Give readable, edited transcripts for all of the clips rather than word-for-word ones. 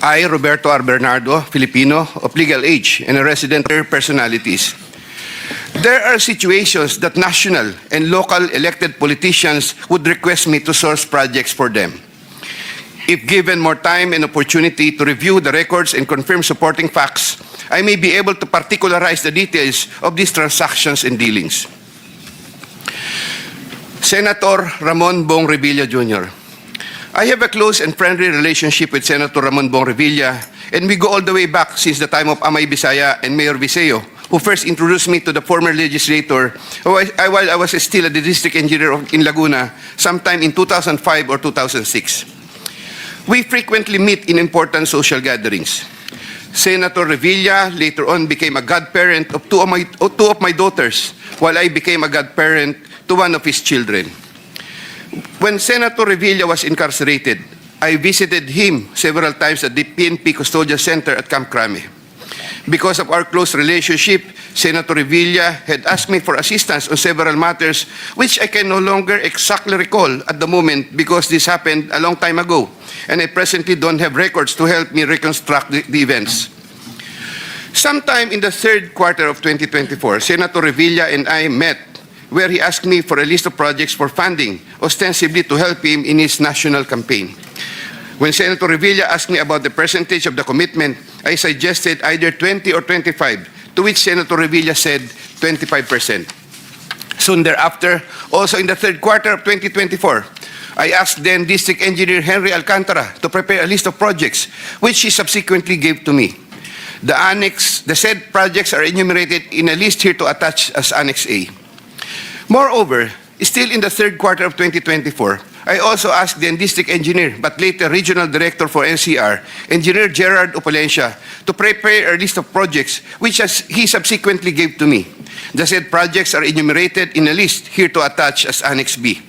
I, Roberto R. Bernardo, Filipino, of legal age and a resident personalities. There are situations that national and local elected politicians would request me to source projects for them. If given more time and opportunity to review the records and confirm supporting facts, I may be able to particularize the details of these transactions and dealings. Senator Ramon Bong Revilla Jr. I have a close and friendly relationship with Senator Ramon Bong Revilla, and we go all the way back since the time of Amay Bisaya and Mayor Viseo, who first introduced me to the former legislator while I was still a district engineer in Laguna sometime in 2005 or 2006. We frequently meet in important social gatherings. Senator Revilla later on became a godparent of two of my daughters, while I became a godparent to one of his children. When Senator Revilla was incarcerated, I visited him several times at the PNP Custodial Center at Camp Crame. Because of our close relationship, Senator Revilla had asked me for assistance on several matters which I can no longer exactly recall at the moment because this happened a long time ago, and I presently don't have records to help me reconstruct the events. Sometime in the third quarter of 2024, Senator Revilla and I met where he asked me for a list of projects for funding, ostensibly to help him in his national campaign. When Senator Revilla asked me about the percentage of the commitment, I suggested either 20 or 25, to which Senator Revilla said 25%. Soon thereafter, also in the third quarter of 2024, I asked then District Engineer Henry Alcantara to prepare a list of projects, which he subsequently gave to me. The said projects are enumerated in a list here to attach as Annex A. Moreover, still in the third quarter of 2024, I also asked the district engineer, but later regional director for NCR, Engineer Gerard Opalencia, to prepare a list of projects which he subsequently gave to me. The said projects are enumerated in a list here to attach as Annex B.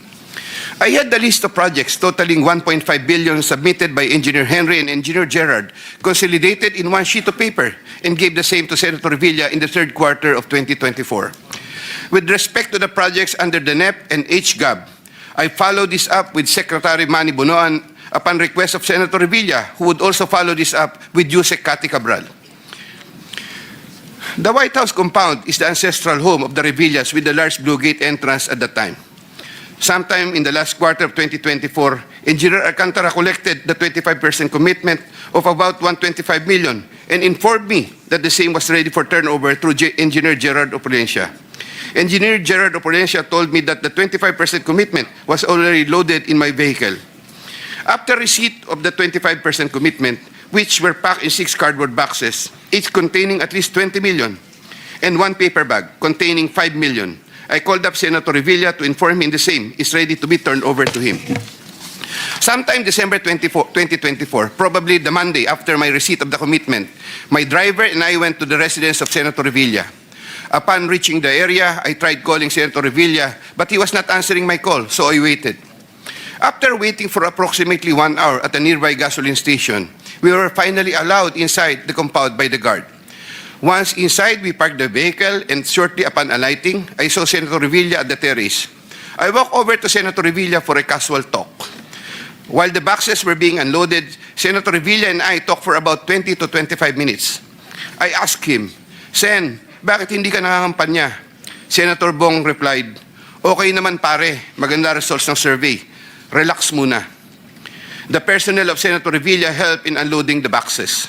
I had the list of projects totaling 1.5 billion submitted by Engineer Henry and Engineer Gerard, consolidated in one sheet of paper, and gave the same to Senator Revilla in the third quarter of 2024. With respect to the projects under the NEP and HGAB, I followed this up with Secretary Manny Bonoan upon request of Senator Revilla, who would also follow this up with Yusek Cathy Cabral. The White House compound is the ancestral home of the Revillas with the large Blue Gate entrance at that time. Sometime in the last quarter of 2024, Engineer Alcantara collected the 25% commitment of about 125 million and informed me that the same was ready for turnover through Engineer Gerard Opalencia. Engineer Gerard Opalencia told me that the 25% commitment was already loaded in my vehicle. After receipt of the 25% commitment, which were packed in 6 cardboard boxes, each containing at least 20 million, and 1 paper bag containing 5 million, I called up Senator Revilla to inform him the same is ready to be turned over to him. Sometime December 2024, probably the Monday after my receipt of the commitment, my driver and I went to the residence of Senator Revilla. Upon reaching the area, I tried calling Senator Revilla, but he was not answering my call, so I waited. After waiting for approximately 1 hour at a nearby gasoline station, we were finally allowed inside the compound by the guard. Once inside, we parked the vehicle, and shortly upon alighting, I saw Senator Revilla at the terrace. I walked over to Senator Revilla for a casual talk. While the boxes were being unloaded, Senator Revilla and I talked for about 20 to 25 minutes. I asked him, "Sen, bakit hindi ka nangangampanya?" Senator Bong replied, "Okay naman pare, maganda results ng survey. Relax muna." The personnel of Senator Revilla helped in unloading the boxes.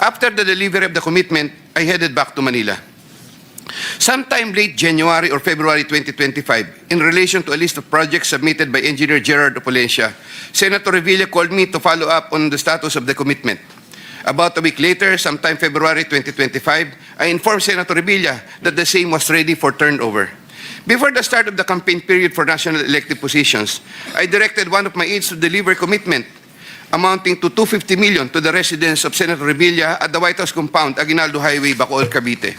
After the delivery of the commitment, I headed back to Manila. Sometime late January or February 2025, in relation to a list of projects submitted by Engineer Gerard Opalencia, Senator Revilla called me to follow up on the status of the commitment. About a week later, sometime February 2025, I informed Senator Revilla that the same was ready for turnover. Before the start of the campaign period for national elective positions, I directed one of my aides to deliver commitment amounting to 250 million to the residence of Senator Revilla at the White House compound, Aguinaldo Highway, Bacoor, Cavite.